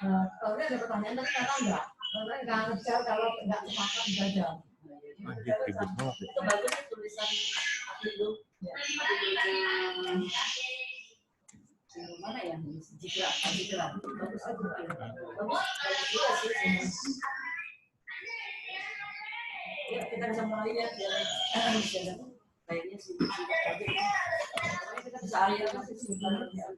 Kalau ada pertanyaan tapi karena nggak ngejar kalau nggak sepakat gagal. Anjir, ribet banget. Itu bagus tulisan itu. Mana ya? Jikra. Bagus aja. Bagus juga sih. Ya, kita bisa mulai ya. Kayaknya sih kita bisa akhir masih 9 lebih 5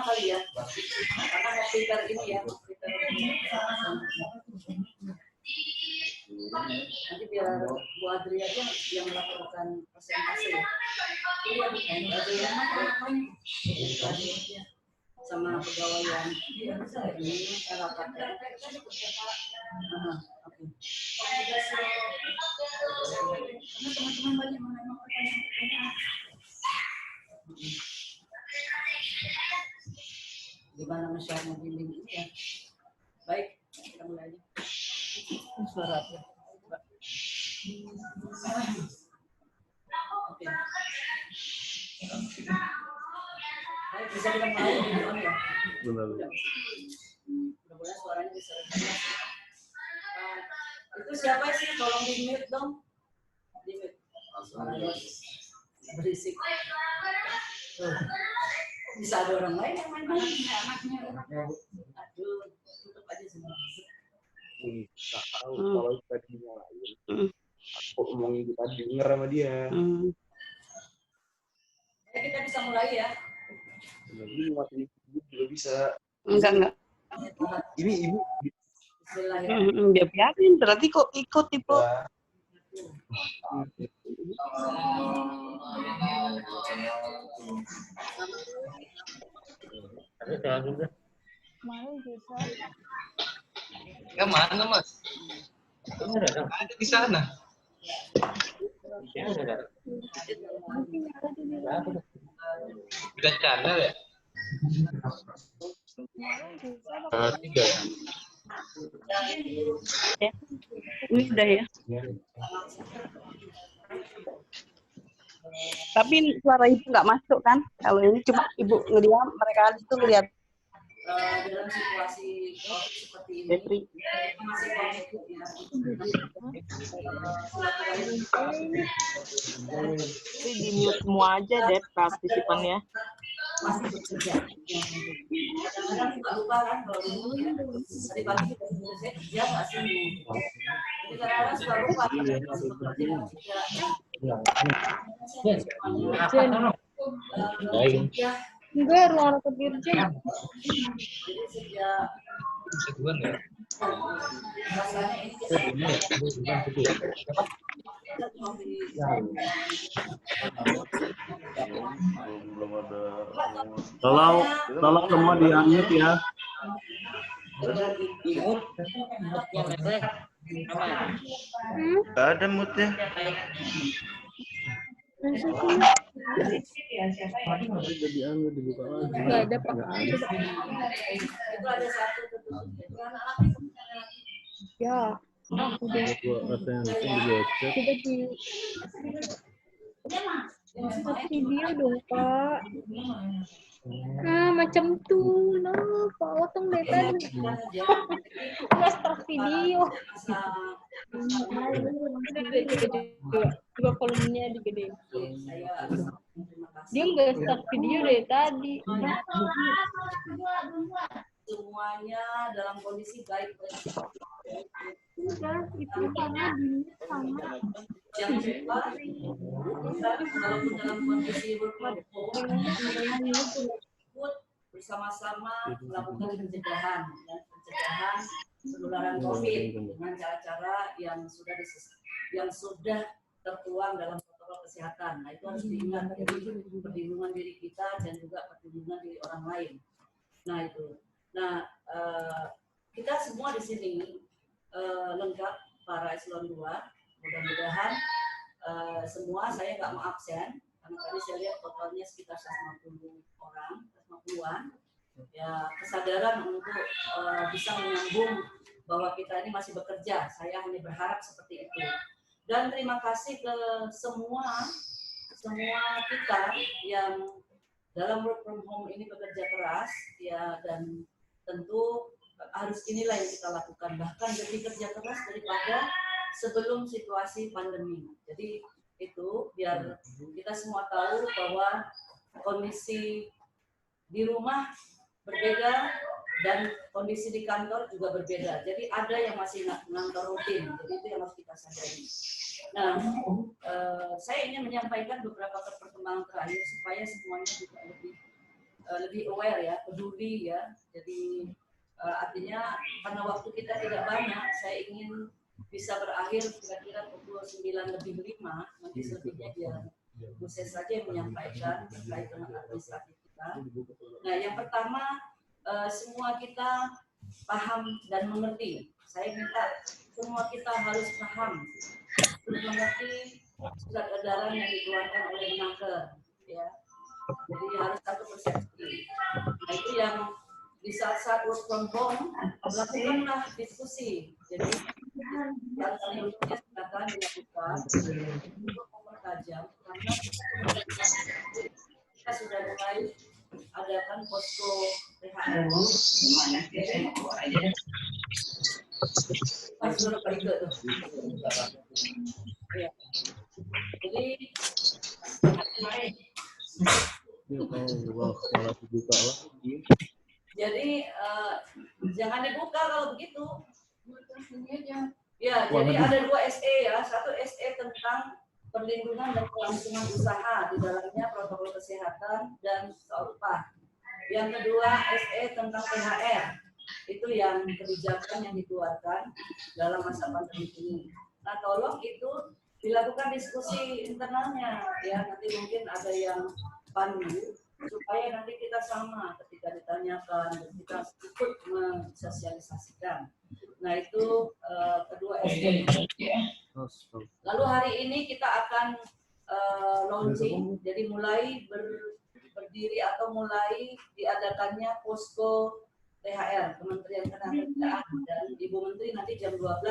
kali ya, karena mau filter ini ya, nanti biar Bu Adri aja yang melakukan presentasi ya. Sama pegawai yang ini rapatnya. Teman-teman banyak mengenai pertanyaan. Gimana masyarakat bimbing ini ya? Baik, kita mulai aja. Suaranya. Oke. Baik, bisa kita mulai on ya? Benar. Mudah-mudahan suaranya bisa jelas. Itu siapa sih? Tolong di mute dong. Di mute. Berisik. Bisa ada orang lain yang main-main anaknya. Aduh, tutup aja semua. Tahu kalau tadi nyalain. Aku ngomongin kita denger sama dia. Ya, kita bisa mulai ya. Ini waktu ibu juga bisa. Enggak. Ini ibu. Bismillahirrahmanirrahim. Dia biarin, berarti kok ikut tipe. Yang mana, Mas? Ada di sana. Udah channel ya? 3. Ya. Ini udah ya. Tapi suara ibu nggak masuk kan? Kalau ini cuma ibu ngeliat, mereka itu ngeliat. Dalam situasi seperti ini, masih positif ya. Tapi di mute semua aja deh partisipannya. Masih bekerja. Kadang-kadang suka lupa kan kalau dulu ya. Tadi pagi kita saya kerja nggak sih? Jadi kadang-kadang suka lupa kalau masih bekerja. Enggak, ruang kerja. Jadi sejak Seduan ya? rasanya ini Belum ada. Tolong semua di-unmute ya. Gak ada mute-nya. Enggak ada, Pak. itu ada satu Ya, udah. Coba di video dong, Pak. Macam tuh, nah, Pak Otong dari tadi. Nggak start video. Coba volumenya digedein. Dia nggak start video dari tadi. semuanya dalam kondisi baik. Udah, itu sama Yang kedua, walaupun dalam kondisi berkelompok, bersama-sama melakukan pencegahan penularan COVID dengan cara-cara yang sudah tertuang dalam protokol kesehatan. Nah, itu harus diingat, jadi perlindungan diri kita dan juga perlindungan diri orang lain. Nah, itu. Nah, kita semua di sini lengkap para eselon 2. Mudah-mudahan semua saya nggak mau absen karena tadi saya lihat totalnya sekitar 150 orang, 150-an. Ya, kesadaran untuk bisa menyambung bahwa kita ini masih bekerja. Saya hanya berharap seperti itu. Dan terima kasih ke semua kita yang dalam work from home ini bekerja keras ya, dan tentu harus inilah yang kita lakukan, bahkan lebih kerja keras daripada sebelum situasi pandemi. Jadi itu biar kita semua tahu bahwa kondisi di rumah berbeda dan kondisi di kantor juga berbeda. Jadi ada yang masih ngantor rutin, jadi itu yang harus kita sadari. Nah, saya ingin menyampaikan beberapa perkembangan terakhir supaya semuanya juga lebih aware ya, peduli ya. Jadi artinya karena waktu kita tidak banyak, saya ingin bisa berakhir kira-kira pukul 9:05, nanti selebihnya biar Bu Ses saja yang menyampaikan terkait dengan administratif kita. Nah, yang pertama semua kita paham dan mengerti. Saya minta semua kita harus paham, mengerti surat edaran yang dikeluarkan oleh Menaker, ya. Jadi harus satu persepsi. Nah, itu yang di saat-saat work from home lakukanlah diskusi. Jadi yang selanjutnya silakan dilakukan untuk mempertajam, karena kita sudah mulai adakan posko THR. Ya. Jadi jangan dibuka kalau begitu. Ya, jadi ada 2 SE ya, satu SE tentang perlindungan dan kelangsungan usaha, di dalamnya protokol kesehatan dan soal upah. Yang kedua SE tentang THR, itu yang kebijakan yang dikeluarkan dalam masa pandemi ini. Nah, tolong itu dilakukan diskusi internalnya ya, nanti mungkin ada yang pandu supaya nanti kita sama ketika ditanyakan dan kita ikut mensosialisasikan. Nah, itu kedua SE. Lalu hari ini kita akan launching, jadi mulai berdiri atau mulai diadakannya posko THR Kementerian Ketenagakerjaan, dan Ibu Menteri nanti jam 12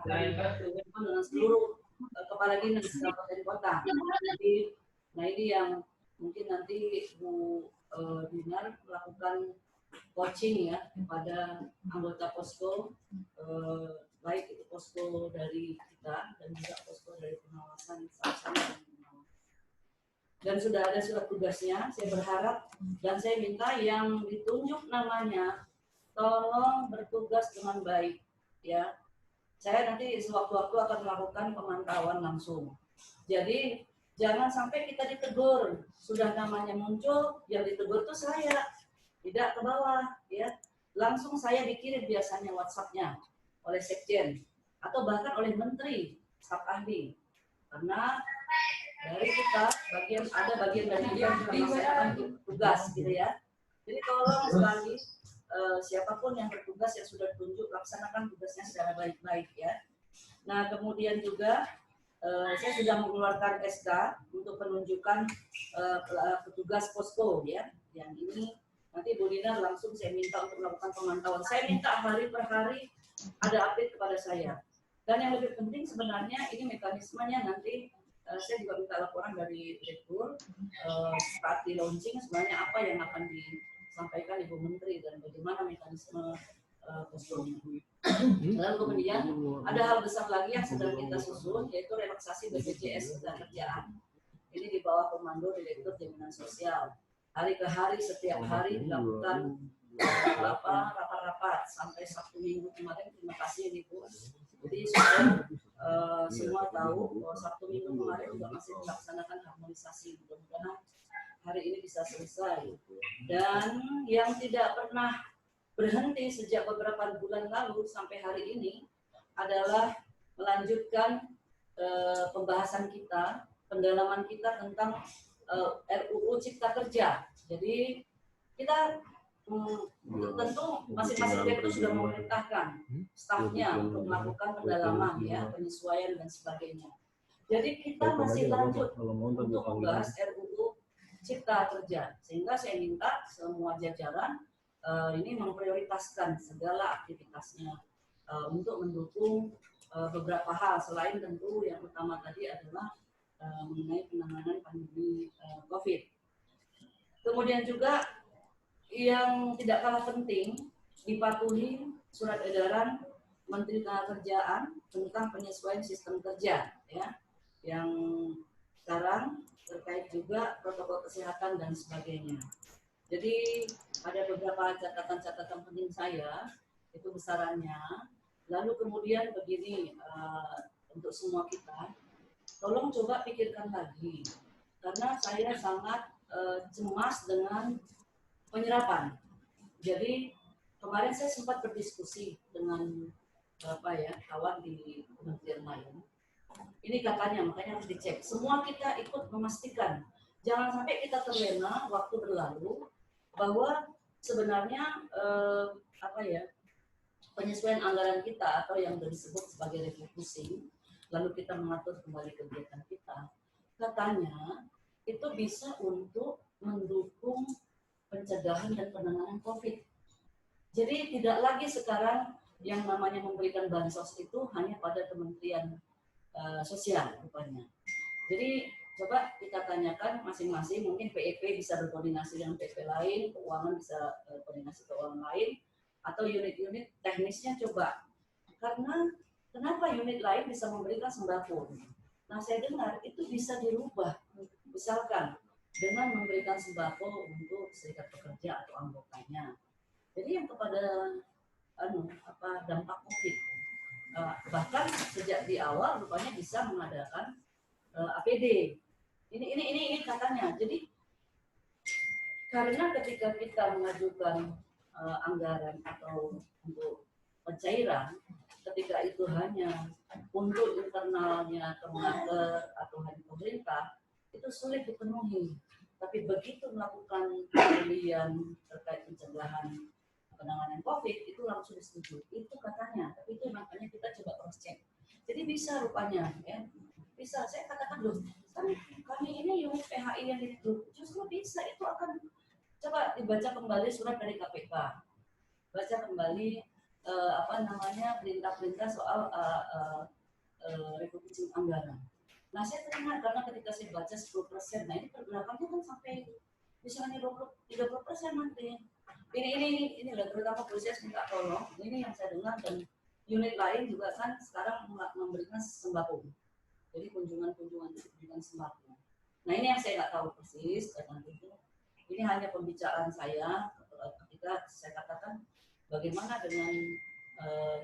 dengan seluruh kepala dinas kabupaten kota. Jadi, nah ini yang mungkin nanti Bu Dinar melakukan coaching ya kepada anggota posko, baik itu posko dari kita dan juga posko dari pengawasan sama-sama. Dan sudah ada surat tugasnya, saya berharap dan saya minta yang ditunjuk namanya tolong bertugas dengan baik ya. Saya nanti sewaktu-waktu akan melakukan pemantauan langsung. Jadi jangan sampai kita ditegur, sudah namanya muncul, yang ditegur itu saya, tidak ke bawah ya. Langsung saya dikirim biasanya WhatsApp-nya oleh sekjen atau bahkan oleh menteri, staf ahli. Karena dari kita bagian dari yang melaksanakan tugas gitu ya. Jadi tolong sekali siapapun yang bertugas yang sudah ditunjuk laksanakan tugasnya secara baik-baik ya. Nah, kemudian juga saya sudah mengeluarkan SK untuk penunjukan petugas posko ya. Yang ini nanti Bu Dina langsung saya minta untuk melakukan pemantauan. Saya minta hari per hari ada update kepada saya. Dan yang lebih penting sebenarnya ini mekanismenya nanti saya juga minta laporan dari Direktur saat di launching sebenarnya apa yang akan disampaikan Ibu Menteri dan bagaimana mekanisme poskonya. Lalu kemudian ada hal besar lagi yang sedang kita susun, yaitu relaksasi BPJS Ketenagakerjaan. Ini di bawah komando Direktur Jaminan Sosial. Hari ke hari, setiap hari dilakukan rapat-rapat sampai Sabtu Minggu kemarin. Terima kasih Ibu. Jadi supaya semua tahu bahwa Sabtu Minggu kemarin juga masih dilaksanakan harmonisasi. Mudah-mudahan hari ini bisa selesai. Dan yang tidak pernah berhenti sejak beberapa bulan lalu sampai hari ini adalah melanjutkan pembahasan kita, pendalaman kita tentang RUU Cipta Kerja. Jadi kita tentu masing-masing direktur sudah memerintahkan stafnya untuk melakukan pendalaman ya, penyesuaian dan sebagainya. Jadi kita masih lanjut untuk membahas RUU Cipta Kerja, sehingga saya minta semua jajaran ini memprioritaskan segala aktivitasnya untuk mendukung beberapa hal, selain tentu yang utama tadi adalah mengenai penanganan pandemi COVID. Kemudian juga yang tidak kalah penting, dipatuhi surat edaran Menteri Ketenagakerjaan tentang penyesuaian sistem kerja, ya, yang sekarang terkait juga protokol kesehatan dan sebagainya. Jadi ada beberapa catatan-catatan penting saya, itu besarannya. Lalu kemudian begini, untuk semua kita, tolong coba pikirkan lagi, karena saya sangat cemas dengan penyerapan. Jadi kemarin saya sempat berdiskusi dengan kawan di kementerian lain. Ini katanya, makanya harus dicek. Semua kita ikut memastikan, jangan sampai kita terlena waktu berlalu bahwa sebenarnya penyesuaian anggaran kita atau yang disebut sebagai refocusing, lalu kita mengatur kembali kegiatan kita, katanya itu bisa untuk mendukung pencegahan dan penanganan COVID. Jadi tidak lagi sekarang yang namanya memberikan bansos itu hanya pada Kementerian Sosial rupanya. Jadi coba kita tanyakan masing-masing, mungkin PEP bisa berkoordinasi dengan PEP lain, keuangan bisa koordinasi keuangan lain, atau unit-unit teknisnya coba. Karena kenapa unit lain bisa memberikan sembako? Nah saya dengar itu bisa dirubah, misalkan dengan memberikan sembako untuk serikat pekerja atau anggotanya. Jadi yang kepada dampak COVID, bahkan sejak di awal rupanya bisa mengadakan APD. Ini katanya. Jadi karena ketika kita mengajukan anggaran atau untuk pencairan, ketika itu hanya untuk internalnya Kemenaker atau hanya pemerintah, itu sulit dipenuhi. Tapi begitu melakukan pembelian terkait pencegahan penanganan COVID, itu langsung disetujui. Itu katanya, tapi itu makanya kita coba cross check. Jadi bisa rupanya, ya, bisa. Saya katakan loh, kan kami ini unit PHI yang itu justru bisa, itu akan coba dibaca kembali surat dari KPK, baca kembali perintah-perintah soal refocusing anggaran. Nah saya teringat karena ketika saya baca 10%, nah ini pergerakannya kan sampai misalnya 20-30% nanti. Ini terutama proses minta tolong. Ini yang saya dengar, dan unit lain juga kan sekarang memberikan sembako. Jadi kunjungan-kunjungan itu diberikan sembako. Nah ini yang saya nggak tahu persis, dan nanti itu ini hanya pembicaraan saya ketika saya katakan bagaimana dengan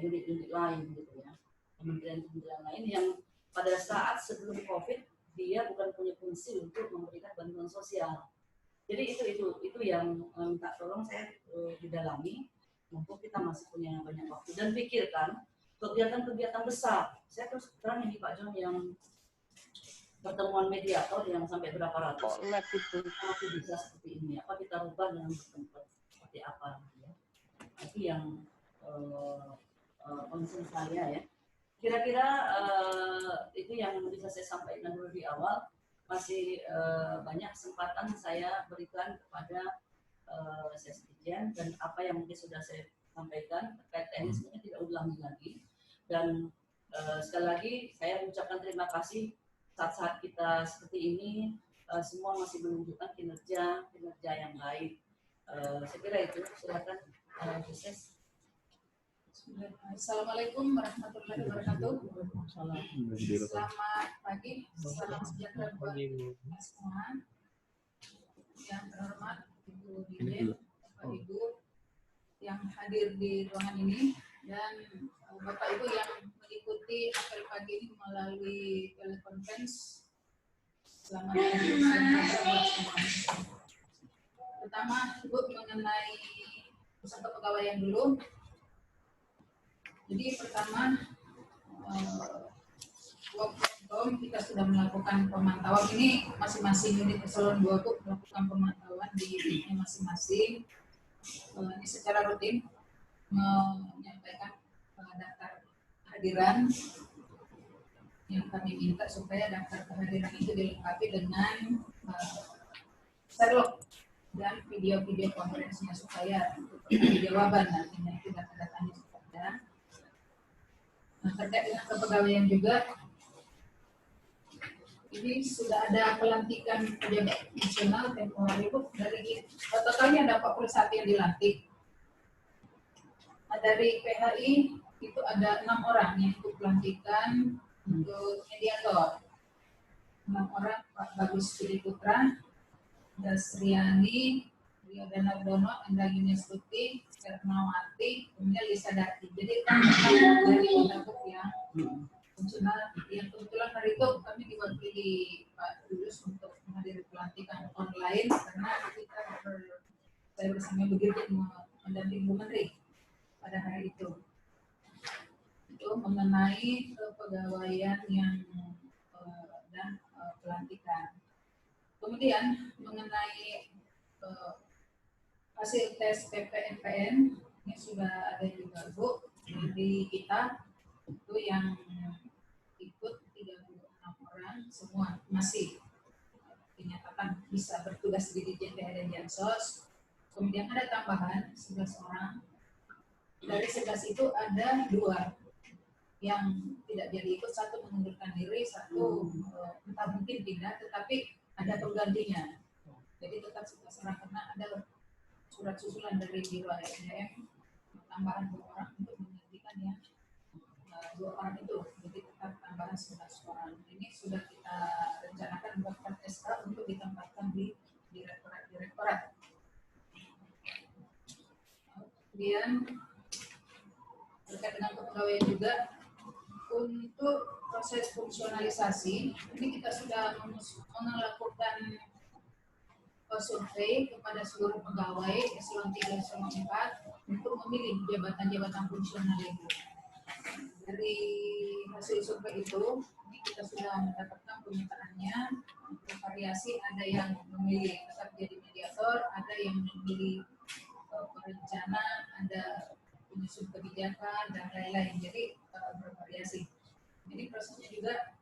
unit-unit lain gitu ya, kementerian-kementerian lain yang pada saat sebelum COVID dia bukan punya fungsi untuk memberikan bantuan sosial. Jadi itu yang minta tolong saya didalami, mumpung kita masih punya banyak waktu, dan pikirkan kegiatan-kegiatan besar. Saya terus terang ini Pak John yang pertemuan mediator yang sampai berapa ratus, apa bisa seperti ini? Apa kita rubah dengan tempat seperti apa? Ya? Itu yang concern saya ya. Kira-kira itu yang bisa saya sampaikan dulu di awal. Masih banyak kesempatan saya berikan kepada Sekjen, dan apa yang mungkin sudah saya sampaikan terkait teknis mungkin tidak ulangi lagi. Dan sekali lagi saya mengucapkan terima kasih saat-saat kita seperti ini semua masih menunjukkan kinerja yang baik. Saya kira itu. Silakan Sukses. Assalamualaikum warahmatullahi wabarakatuh. Selamat pagi, salam sejahtera buat semua. Yang terhormat Ibu Dirjen, Bapak Ibu yang hadir di ruangan ini, dan Bapak Ibu yang mengikuti apel pagi ini melalui telekonferensi. Selamat pagi, buat semua. Pertama, Ibu mengenai peserta pegawaian dulu. Jadi pertama, work from home kita sudah melakukan pemantauan. Ini masing-masing unit eselon 2 itu melakukan pemantauan di unitnya masing-masing. Ini secara rutin menyampaikan daftar kehadiran yang kami minta supaya daftar kehadiran itu dilengkapi dengan Sherlock dan video-video konferensinya supaya jawaban nantinya itu data-datanya sudah ada. Nah, terkait dengan kepegawaian juga, Ini sudah ada pelantikan pejabat nasional temporer Bu. Dari totalnya ada 41 yang dilantik. Nah, dari PHI itu ada 6 orang yang ikut pelantikan untuk mediator. 6 orang, Pak Bagus Budi Putra, Dasriani, Rio Danardono, Endra Yunestuti, Ermawati, kemudian Lisa Dati. Jadi kan dari pendapuk yang fungsional, yang kebetulan hari itu kami diwakili Pak Julius untuk menghadiri pelantikan online karena saya bersama begitu mendampingi Bu Menteri pada hari itu. Itu mengenai kepegawaian yang dan pelantikan. Kemudian mengenai hasil tes PPNPN ini sudah ada juga Bu di kita itu yang ikut 36 orang semua masih dinyatakan bisa bertugas di Ditjen PH dan Jansos. Kemudian ada tambahan 11 orang. Dari 11 itu ada 2 yang tidak jadi ikut, 1 mengundurkan diri, 1 entah mungkin pindah, tetapi ada penggantinya. Jadi tetap 11 orang karena ada surat susulan dari Biro SDM tambahan 2 orang untuk menggantikan yang 2 orang itu. Jadi tetap tambahan 11 orang. Ini sudah kita rencanakan buat SK untuk ditempatkan di direktorat. Kemudian terkait dengan kepegawaian juga untuk proses fungsionalisasi ini kita sudah melakukan survei kepada seluruh pegawai eselon 3 eselon 4 untuk memilih jabatan-jabatan fungsional itu. Dari hasil survei itu ini kita sudah mendapatkan permintaannya bervariasi, ada yang memilih tetap jadi mediator, ada yang memilih perencana, ada penyusun kebijakan dan lain-lain. Jadi bervariasi. Jadi prosesnya juga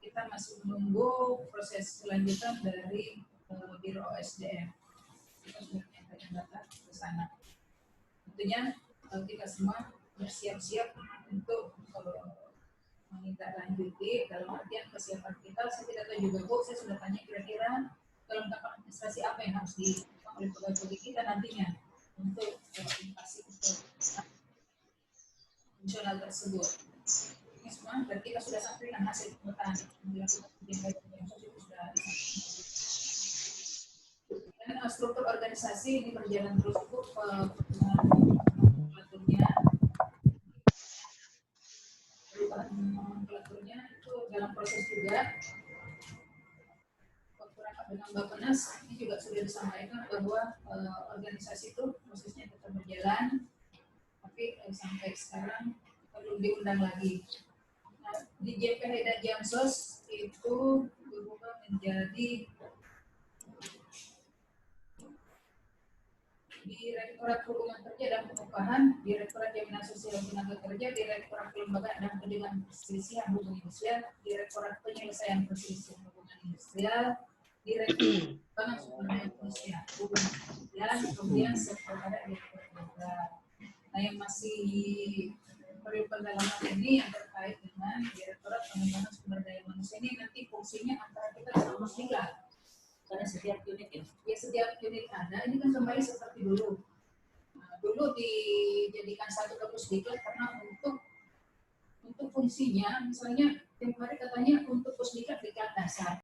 kita masih menunggu proses selanjutan dari Biro OSDM. Kita sudah menyampaikan data ke sana. Tentunya kita semua bersiap-siap untuk menindaklanjuti dalam artian kesiapan kita. Saya tidak tahu juga Bu, saya sudah tanya kira-kira kelengkapan administrasi apa yang harus dilakukan oleh pegawai kita nantinya untuk investasi untuk fungsional tersebut. Ini semua berarti kita sudah sampaikan hasil pemetaan yang dilakukan di bagian itu sudah disampaikan. Dan struktur organisasi ini berjalan terus Bu, nomenklaturnya perubahan nomenklaturnya itu dalam proses juga. Waktu rapat dengan Bappenas ini juga sudah disampaikan bahwa organisasi itu prosesnya tetap berjalan, tapi sampai sekarang perlu diundang lagi. Nah, di JPH dan Jamsos itu berubah menjadi Direktorat Hubungan Kerja dan Pengupahan, Direktorat Jaminan Sosial Tenaga Kerja, Direktorat Kelembagaan dan Perlindungan Perselisihan Hubungan Industrial, Direktorat Penyelesaian Perselisihan Hubungan Industrial, Direktorat Pengembangan Sumber Daya Manusia Hubungan Industrial, kemudian Sekretariat Direktorat Program. Nah, yang masih perlu pendalaman ini yang terkait dengan Direktorat Pengembangan Sumber Daya Manusia ini nanti fungsinya antara kita dengan Pusdiklat. Karena setiap unit ya setiap unit ada, ini kan kembali seperti dulu. Nah, dulu dijadikan satu ke Pusdiklat karena untuk fungsinya, misalnya tiap hari katanya untuk Pusdiklat di dasar.